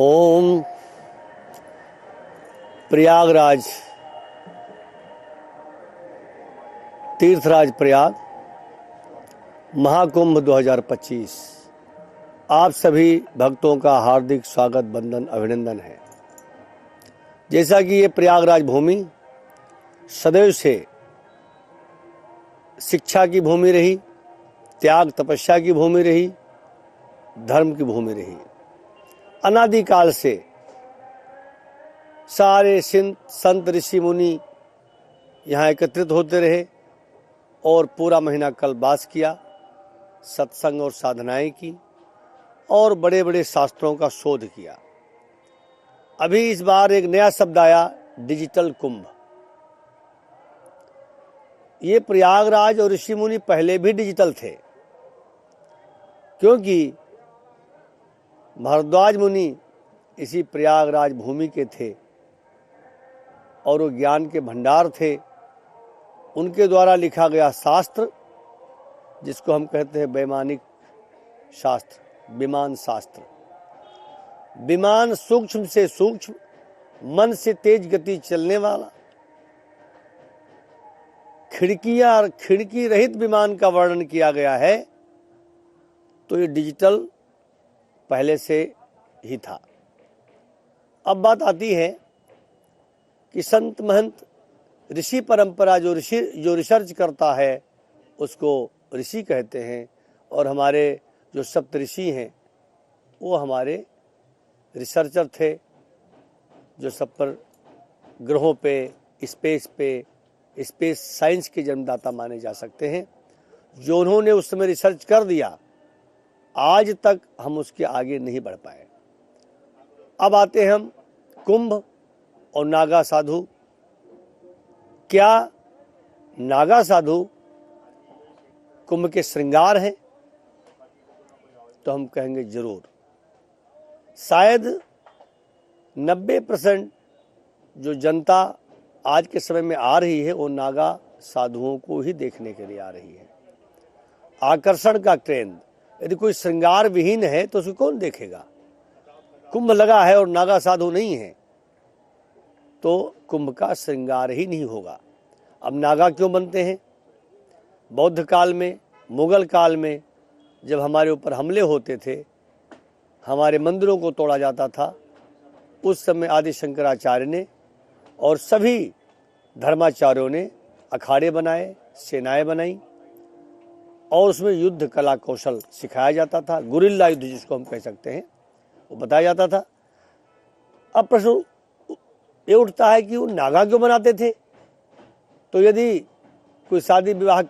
ओम प्रयागराज तीर्थराज प्रयाग महाकुंभ 2025 आप सभी भक्तों का हार्दिक स्वागत वंदन अभिनंदन है। जैसा कि ये प्रयागराज भूमि सदैव से शिक्षा की भूमि रही, त्याग तपस्या की भूमि रही, धर्म की भूमि रही। अनादिकाल से सारे संत ऋषि मुनि यहाँ एकत्रित होते रहे और पूरा महीना कल्पवास किया, सत्संग और साधनाएं की और बड़े बड़े शास्त्रों का शोध किया। अभी इस बार एक नया शब्द आया, डिजिटल कुंभ। ये प्रयागराज और ऋषि मुनि पहले भी डिजिटल थे, क्योंकि भारद्वाज मुनि इसी प्रयागराज भूमि के थे और वो ज्ञान के भंडार थे। उनके द्वारा लिखा गया शास्त्र, जिसको हम कहते हैं वैमानिक शास्त्र, विमान शास्त्र। विमान सूक्ष्म से सूक्ष्म, मन से तेज गति चलने वाला, खिड़कियां और खिड़की रहित विमान का वर्णन किया गया है। तो ये डिजिटल पहले से ही था। अब बात आती है कि संत महंत ऋषि परंपरा जो रिसर्च करता है उसको ऋषि कहते हैं, और हमारे जो सप्त ऋषि हैं वो हमारे रिसर्चर थे, जो सब पर ग्रहों पे, स्पेस साइंस के जन्मदाता माने जा सकते हैं। जो उन्होंने उस समय रिसर्च कर दिया, आज तक हम उसके आगे नहीं बढ़ पाए। अब आते हैं हम कुंभ और नागा साधु। क्या नागा साधु कुंभ के श्रृंगार हैं? तो हम कहेंगे जरूर। शायद 90% जो जनता आज के समय में आ रही है वो नागा साधुओं को ही देखने के लिए आ रही है। आकर्षण का ट्रेंड, यदि कोई श्रृंगार विहीन है तो उसे कौन देखेगा? कुंभ लगा है और नागा साधु नहीं है तो कुंभ का श्रृंगार ही नहीं होगा। अब नागा क्यों बनते हैं? बौद्ध काल में, मुगल काल में जब हमारे ऊपर हमले होते थे, हमारे मंदिरों को तोड़ा जाता था, उस समय आदि शंकराचार्य ने और सभी धर्माचार्यों ने अखाड़े बनाए, सेनाएं बनाई और उसमें युद्ध कला कौशल सिखाया जाता था। गुरिल्ला युद्ध जिसको हम कह सकते हैं, वो बताया जाता था। अब प्रश्न ये उठता है कि वो नागा क्यों बनाते थे? तो यदि कोई शादी विवाह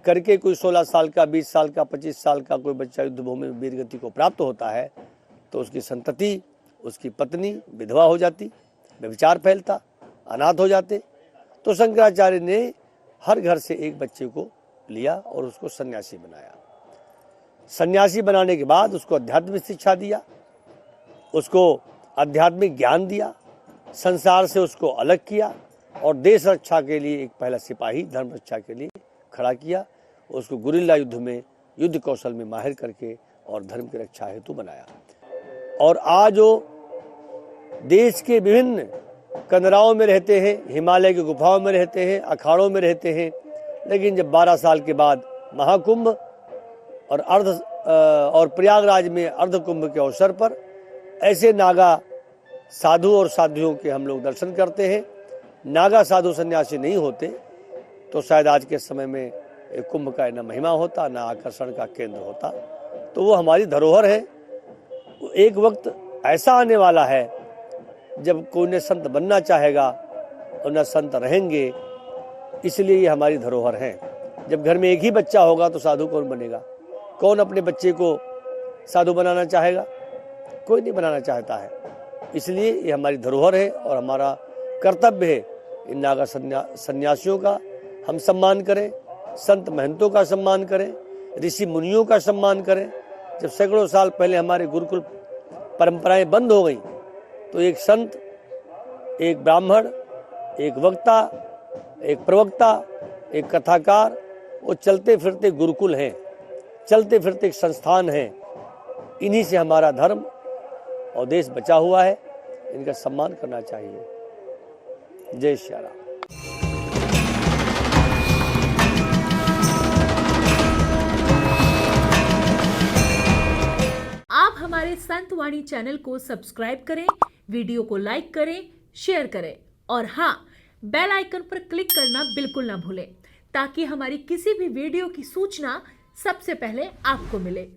करके कोई 16 साल का, 20 साल का, 25 साल का कोई बच्चा युद्ध भूमि में वीरगति को प्राप्त होता है तो उसकी संतति, उसकी पत्नी विधवा हो जाती, व्यभिचार फैलता, अनाथ हो जाते। तो शंकराचार्य ने हर घर से एक बच्चे को लिया और उसको सन्यासी बनाया। सन्यासी बनाने के बाद उसको आध्यात्मिक शिक्षा दिया, उसको आध्यात्मिक ज्ञान दिया, संसार से उसको अलग किया और देश रक्षा के लिए एक पहला सिपाही धर्म रक्षा के लिए खड़ा किया। उसको गुरिल्ला युद्ध में, युद्ध कौशल में माहिर करके और धर्म की रक्षा हेतु बनाया। और आज वो देश के विभिन्न कंदराओं में रहते हैं, हिमालय की गुफाओं में रहते हैं, अखाड़ों में रहते हैं, लेकिन जब 12 साल के बाद महाकुंभ और प्रयागराज में अर्ध कुंभ के अवसर पर ऐसे नागा साधु और साध्वियों के हम लोग दर्शन करते हैं। नागा साधु सन्यासी नहीं होते तो शायद आज के समय में कुंभ का न महिमा होता, न आकर्षण का केंद्र होता। तो वो हमारी धरोहर है। एक वक्त ऐसा आने वाला है जब कोई न संत बनना चाहेगा और न संत रहेंगे, इसलिए ये हमारी धरोहर है। जब घर में एक ही बच्चा होगा तो साधु कौन बनेगा? कौन अपने बच्चे को साधु बनाना चाहेगा? कोई नहीं बनाना चाहता है। इसलिए ये हमारी धरोहर है और हमारा कर्तव्य है इन नागा सन्यासियों का हम सम्मान करें, संत महंतों का सम्मान करें, ऋषि मुनियों का सम्मान करें। जब सैकड़ों साल पहले हमारे गुरुकुल परंपराएं बंद हो गई तो एक संत, एक ब्राह्मण, एक वक्ता, एक प्रवक्ता, एक कथाकार, वो चलते फिरते गुरुकुल हैं, चलते फिरते एक संस्थान हैं। इन्हीं से हमारा धर्म और देश बचा हुआ है, इनका सम्मान करना चाहिए। जय श्री राम। आप हमारे संत वाणी चैनल को सब्सक्राइब करें, वीडियो को लाइक करें, शेयर करें और हाँ, बेल आइकन पर क्लिक करना बिल्कुल ना भूलें ताकि हमारी किसी भी वीडियो की सूचना सबसे पहले आपको मिले।